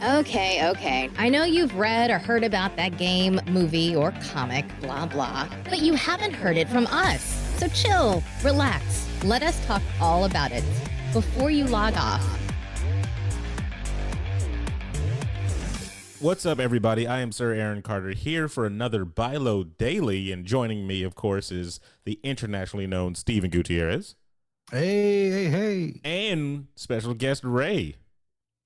Okay. I know you've read or heard about that game, movie, or comic, blah, blah, but you haven't heard it from us. So chill, relax, let us talk all about it before you log off. What's up, everybody? I am Sir Aaron Carter here for another BYLO Daily, and joining me, of course, is the internationally known Steven Gutierrez. Hey. And special guest Ray.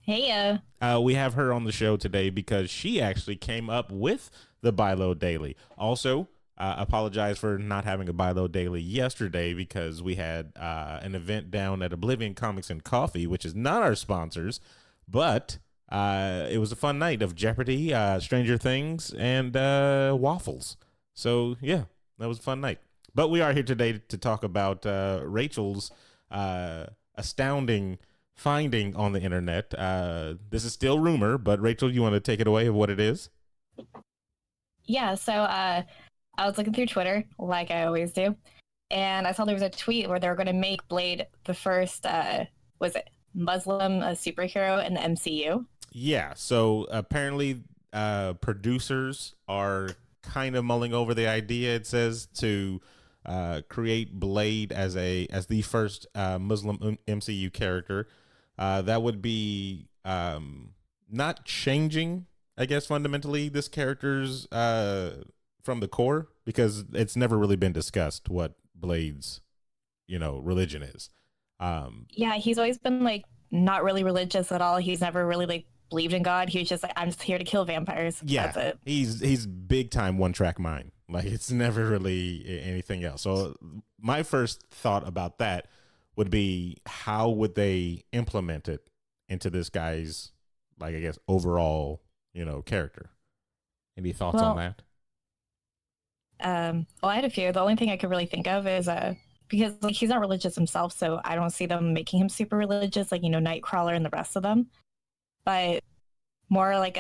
Hey, we have her on the show today because she actually came up with the BYLO Daily. Also, apologize for not having a BYLO Daily yesterday because we had an event down at Oblivion Comics and Coffee, which is not our sponsors, but it was a fun night of Jeopardy, Stranger Things, and waffles. So, yeah, that was a fun night. But we are here today to talk about Rachel's astounding finding on the internet. This is still rumor, but Rachel, you want to take it away of what it is? yeah, so I was looking through Twitter, like I always do, and I saw there was a tweet where they were going to make Blade the first, Muslim superhero in the MCU? Yeah, so apparently producers are kind of mulling over the idea, it says, to create Blade as the first Muslim MCU character. That would be not changing, I guess, fundamentally this character's from the core, because it's never really been discussed what Blade's, religion is. Yeah, he's always been like not really religious at all. He's never really like believed in God. He was just like, I'm just here to kill vampires. Yeah, that's it. He's big time one track mind. Like, it's never really anything else. So my first thought about that would be, how would they implement it into this guy's, like, I guess, overall, character? Any thoughts on that? Well, I had a few. The only thing I could really think of is because like he's not religious himself, so I don't see them making him super religious, like Nightcrawler and the rest of them. But more like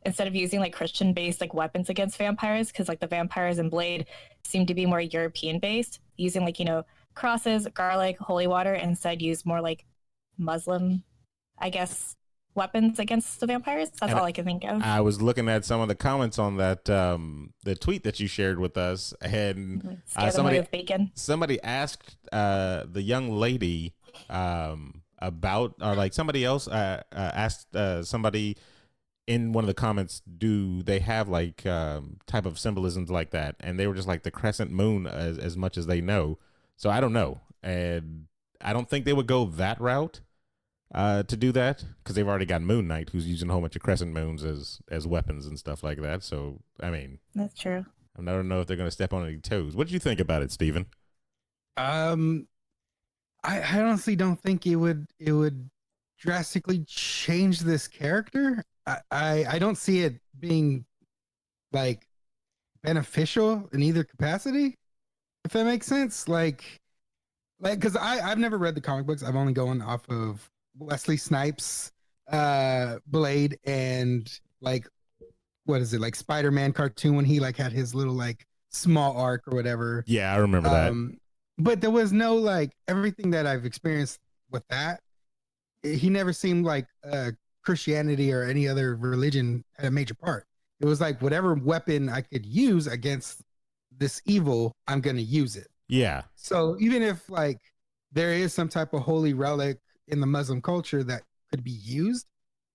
instead of using like Christian based like weapons against vampires, because like the vampires in Blade seem to be more European based, using like crosses, garlic, holy water, and instead use more like Muslim, I guess, weapons against the vampires. That's all I can think of. I was looking at some of the comments on that the tweet that you shared with us, and somebody asked the young lady about, or like somebody else asked somebody in one of the comments, do they have like type of symbolisms like that? And they were just like the crescent moon as much as they know. So I don't know, and I don't think they would go that route to do that, because they've already got Moon Knight, who's using a whole bunch of crescent moons as weapons and stuff like that. So I mean, that's true. I don't know if they're going to step on any toes. What did you think about it, Steven? I honestly don't think it would drastically change this character. I don't see it being like beneficial in either capacity, if that makes sense. Like because I've never read the comic books. I've only gone off of Wesley Snipes Blade, and like, what is it, like Spider-Man cartoon when he like had his little like small arc or whatever. Yeah, I remember that. But there was no like, everything that I've experienced with that, he never seemed like Christianity or any other religion had a major part. It was like, whatever weapon I could use against this evil, I'm going to use it. Yeah. So even if like there is some type of holy relic in the Muslim culture that could be used,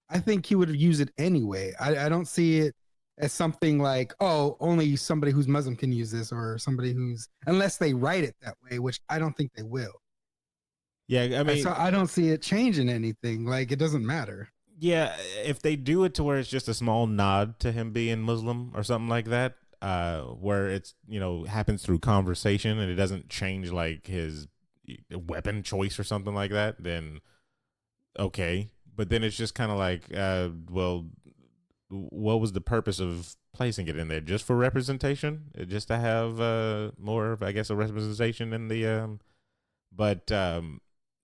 I think he would use it anyway. I don't see it as something like, oh, only somebody who's Muslim can use this, or somebody who's, unless they write it that way, which I don't think they will. Yeah, I mean, so I don't see it changing anything. Like, it doesn't matter. Yeah, if they do it to where it's just a small nod to him being Muslim or something like that, where it's, happens through conversation and it doesn't change like his weapon choice or something like that, then okay. But then it's just kind of like, well, what was the purpose of placing it in there? Just for representation? Just to have more of, I guess, a representation in the but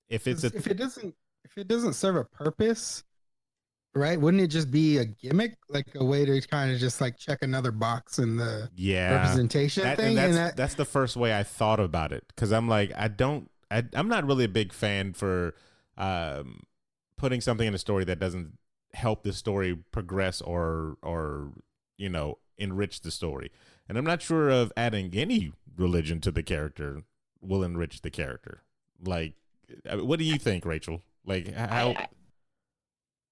if it doesn't serve a purpose, right? Wouldn't it just be a gimmick, like a way to kind of just like check another box in the representation thing? That's the first way I thought about it, because I'm like, I'm not really a big fan for putting something in a story that doesn't help the story progress or enrich the story. And I'm not sure of adding any religion to the character will enrich the character. Like, what do you think, Rachel? Like, how?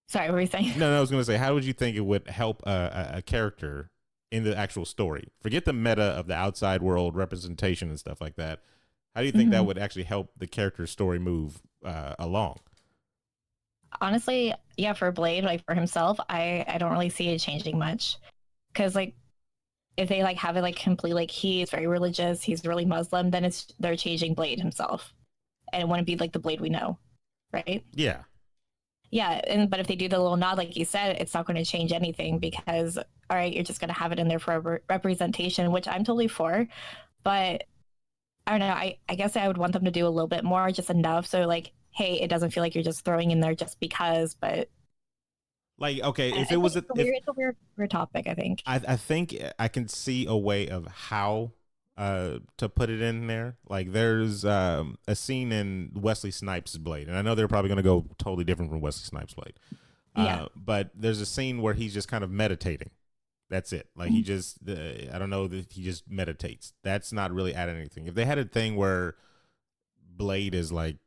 Sorry, what were you saying? No, I was going to say, how would you think it would help a character in the actual story? Forget the meta of the outside world representation and stuff like that. How do you think that would actually help the character's story move along? Honestly, yeah, for Blade, like for himself, I don't really see it changing much. Because like if they like have it like complete, like he's very religious, he's really Muslim, then they're changing Blade himself. And it wouldn't be like the Blade we know. Right? Yeah. Yeah, but if they do the little nod, like you said, it's not going to change anything because, all right, you're just going to have it in there for representation, which I'm totally for. But I don't know. I guess I would want them to do a little bit more, just enough. So like, hey, it doesn't feel like you're just throwing in there just because. But like, okay, if it was it's a weird topic, I think. I think I can see a way of how to put it in there. Like there's a scene in Wesley Snipes' Blade, and I know they're probably going to go totally different from Wesley Snipes' Blade. But there's a scene where he's just kind of meditating. That's it. Like he just, I don't know, that he just meditates. That's not really adding anything. If they had a thing where Blade is like,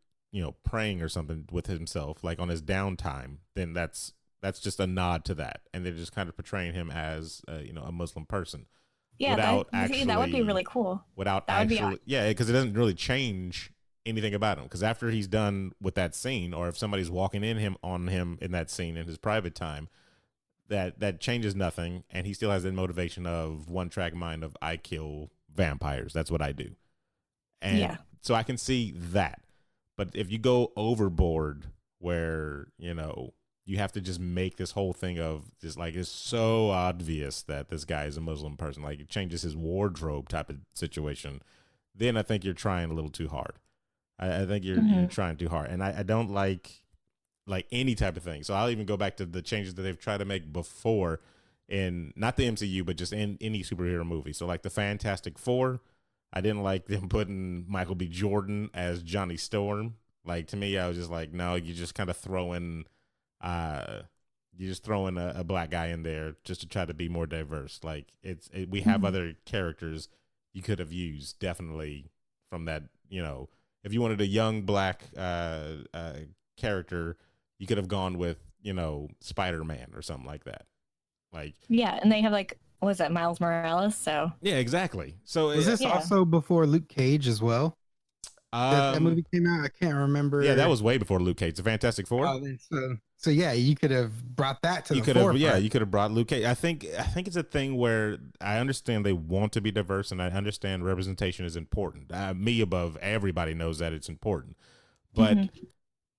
praying or something with himself, like on his downtime, then that's just a nod to that, and they're just kind of portraying him as a Muslim person. Yeah, that would be really cool. Because it doesn't really change anything about him. Because after he's done with that scene, or if somebody's walking on him in that scene in his private time, that changes nothing, and he still has the motivation of one track mind of I kill vampires. That's what I do. And so I can see that. But if you go overboard, where you have to just make this whole thing of just like it's so obvious that this guy is a Muslim person, like it changes his wardrobe type of situation, then I think you're trying a little too hard. I think you're trying too hard, and I don't like any type of thing. So I'll even go back to the changes that they've tried to make before in not the MCU, but just in any superhero movie. So like the Fantastic Four, I didn't like them putting Michael B. Jordan as Johnny Storm. Like to me, I was just like, no, you just kind of throwing a black guy in there just to try to be more diverse. Like we have other characters you could have used definitely from that. If you wanted a young black character, you could have gone with Spider-Man or something like that. Like and they have like, what was that, Miles Morales? So yeah, exactly. So was this also before Luke Cage as well? That movie came out. I can't remember. Yeah, that was way before Luke Cage. The Fantastic Four. So yeah, you could have brought that to the forefront. You could have brought Luke Cage. I think it's a thing where I understand they want to be diverse, and I understand representation is important. Me above everybody knows that it's important, but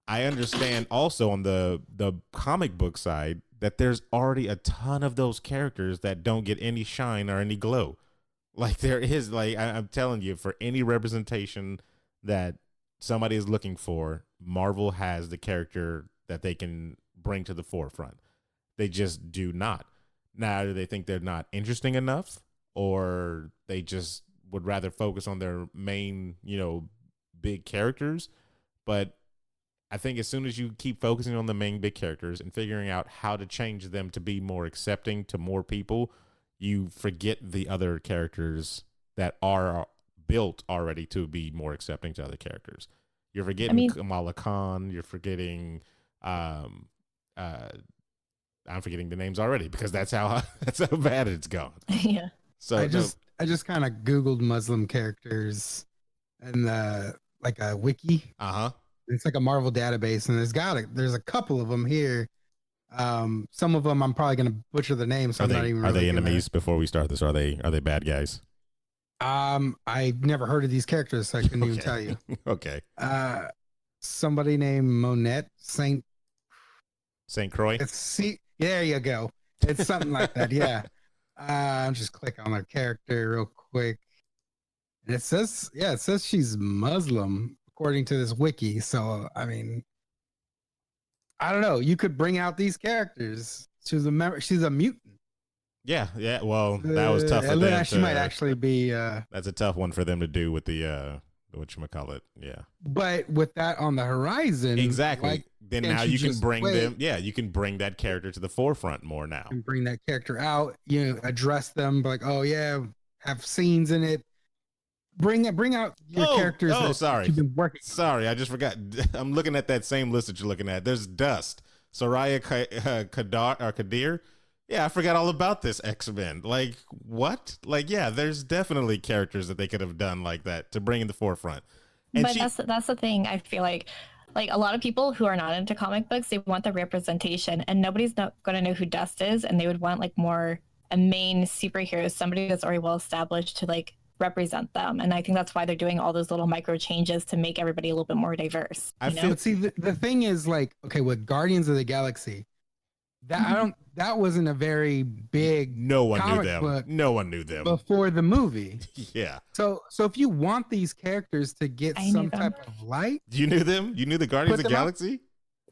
I understand also on the comic book side that there's already a ton of those characters that don't get any shine or any glow. Like there is, like I'm telling you, for any representation that somebody is looking for, Marvel has the character that they can bring to the forefront. They just do not. Now, do they think they're not interesting enough, or they just would rather focus on their main, big characters? But I think as soon as you keep focusing on the main big characters and figuring out how to change them to be more accepting to more people, you forget the other characters that are built already to be more accepting to other characters. You're forgetting Kamala Khan. You're forgetting, I'm forgetting the names already because that's how bad it's gone. Yeah. So I just kind of Googled Muslim characters and like a wiki. It's like a Marvel database, and there's a couple of them here. Some of them I'm probably gonna butcher the names. So are they enemies? Before we start this, are they bad guys? I've never heard of these characters, so I couldn't even tell you. Okay. Somebody named Monette Saint Croix. There you go. It's something like that. Yeah. I'm just click on her character real quick. And it says she's Muslim according to this wiki. So I mean, I don't know. You could bring out these characters. She's a mutant. Yeah. Well, that was tough for them. She might actually be. That's a tough one for them to do with the whatchamacallit. Yeah. But with that on the horizon, exactly. Then now you can bring them. Yeah, you can bring that character to the forefront more now. And bring that character out. Address them like, oh yeah, have scenes in it. Bring out your characters. Sorry. You've been working. Sorry, I just forgot. I'm looking at that same list that you're looking at. There's Dust, Soraya Kadir. Yeah, I forgot all about this X-Men. Like, what? Like, yeah, there's definitely characters that they could have done like that to bring in the forefront. And but that's the thing. I feel like a lot of people who are not into comic books, they want the representation, and nobody's not going to know who Dust is, and they would want like more a main superhero, somebody that's already well established to like represent them. And I think that's why they're doing all those little micro changes to make everybody a little bit more diverse. See, the thing is, like, okay, with Guardians of the Galaxy, that wasn't a very big no one knew them. No one knew them before the movie. Yeah. So if you want these characters to get some type of light, you knew them. You knew the Guardians of the Galaxy.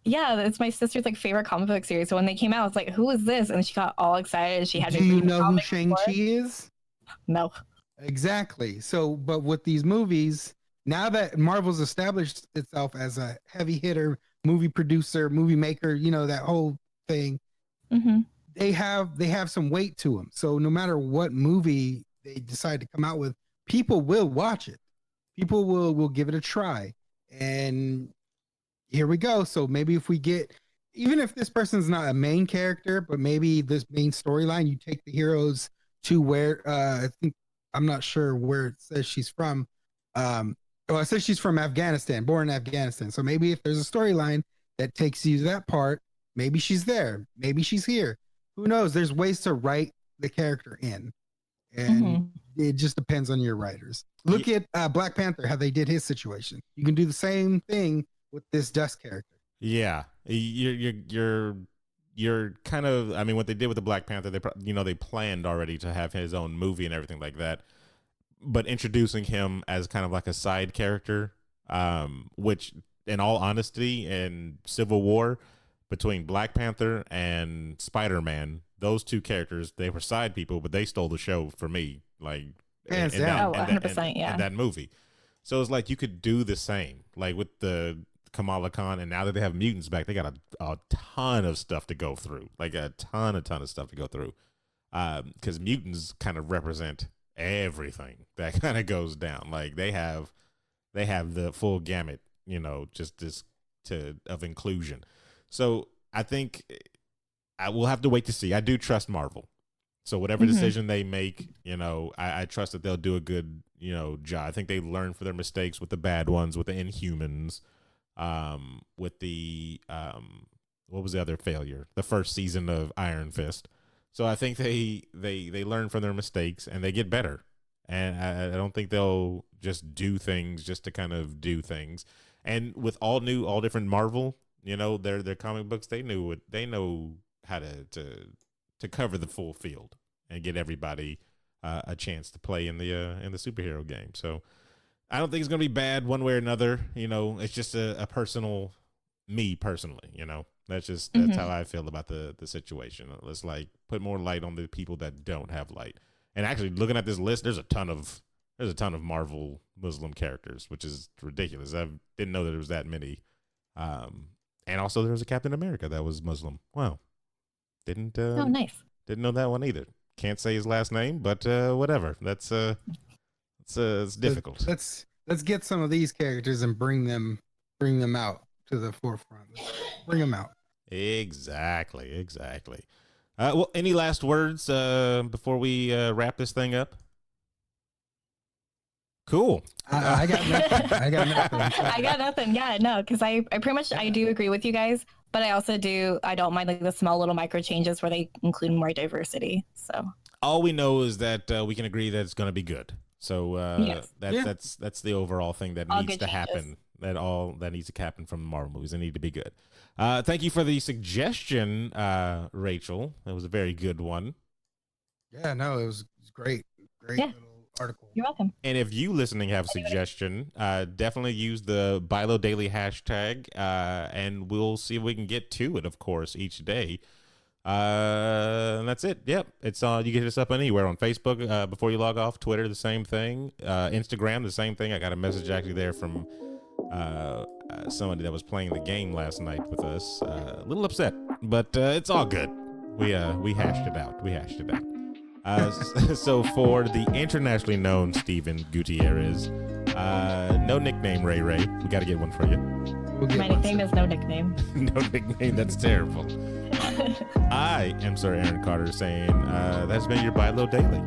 Yeah, it's my sister's like favorite comic book series. So when they came out, I was like, "Who is this?" And she got all excited. She had. Do you know who Shang-Chi is? No. Exactly. So, but with these movies, now that Marvel's established itself as a heavy hitter, movie producer, movie maker, that whole thing, they have some weight to them. So no matter what movie they decide to come out with, people will watch it. People will give it a try. And here we go. So maybe if we get, even if this person's not a main character, but maybe this main storyline, you take the heroes to where I think, I'm not sure where it says she's from. It says she's from Afghanistan, born in Afghanistan. So maybe if there's a storyline that takes you to that part, maybe she's there. Maybe she's here. Who knows? There's ways to write the character in. And it just depends on your writers. Look at Black Panther, how they did his situation. You can do the same thing with this Dust character. Yeah. You're kind of, I mean, what they did with the Black Panther, they planned already to have his own movie and everything like that, but introducing him as kind of like a side character, which in all honesty, in Civil War, between Black Panther and Spider-Man, those two characters, they were side people, but they stole the show for me, like hands down. 100%, yeah. In that movie. So it's like you could do the same, like with the Kamala Khan, and now that they have mutants back, they got a ton of stuff to go through, like a ton of stuff to go through, because mutants kind of represent everything that kind of goes down. Like they have the full gamut, just this of inclusion. So I think I will have to wait to see. I do trust Marvel, so whatever decision they make, I trust that they'll do a good job. I think they learn from their mistakes with the bad ones, with the Inhumans. With the what was the other failure? The first season of Iron Fist. So I think they learn from their mistakes and they get better. And I don't think they'll just do things just to kind of do things. And with all different Marvel, their comic books, they know how to cover the full field and get everybody a chance to play in the superhero game. So I don't think it's going to be bad one way or another. It's just a personal, me personally, that's how I feel about the situation. Let's like put more light on the people that don't have light. And actually looking at this list, there's a ton of Marvel Muslim characters, which is ridiculous. I didn't know that there was that many. And also there was a Captain America that was Muslim. Wow. Nice. Didn't know that one either. Can't say his last name, but whatever. That's it's difficult. Let's get some of these characters and bring them out to the forefront. Bring them out. Exactly. Well, any last words before we wrap this thing up? Cool. I got nothing. I got nothing. Yeah, no, because I pretty much I do agree with you guys, but I also I don't mind like the small little micro changes where they include more diversity. So all we know is that we can agree that it's going to be good. So yes. That's the overall thing that needs to happen. That needs to happen from the Marvel movies. They need to be good. Thank you for the suggestion, Rachel. That was a very good one. Yeah, no, it was great. Great little article. You're welcome. And if you listening have a suggestion, definitely use the BYLO Daily hashtag, and we'll see if we can get to it, of course, each day. And that's it. Yep. It's on. You can hit us up anywhere on Facebook before you log off. Twitter, the same thing. Instagram, the same thing. I got a message actually there from somebody that was playing the game last night with us. A little upset, but it's all good. We hashed it out. So for the internationally known Steven Gutierrez, no nickname, Ray. We got to get one for you. My nickname is no nickname. No nickname. That's terrible. I am Sir Aaron Carter saying that's been your BYLO Daily.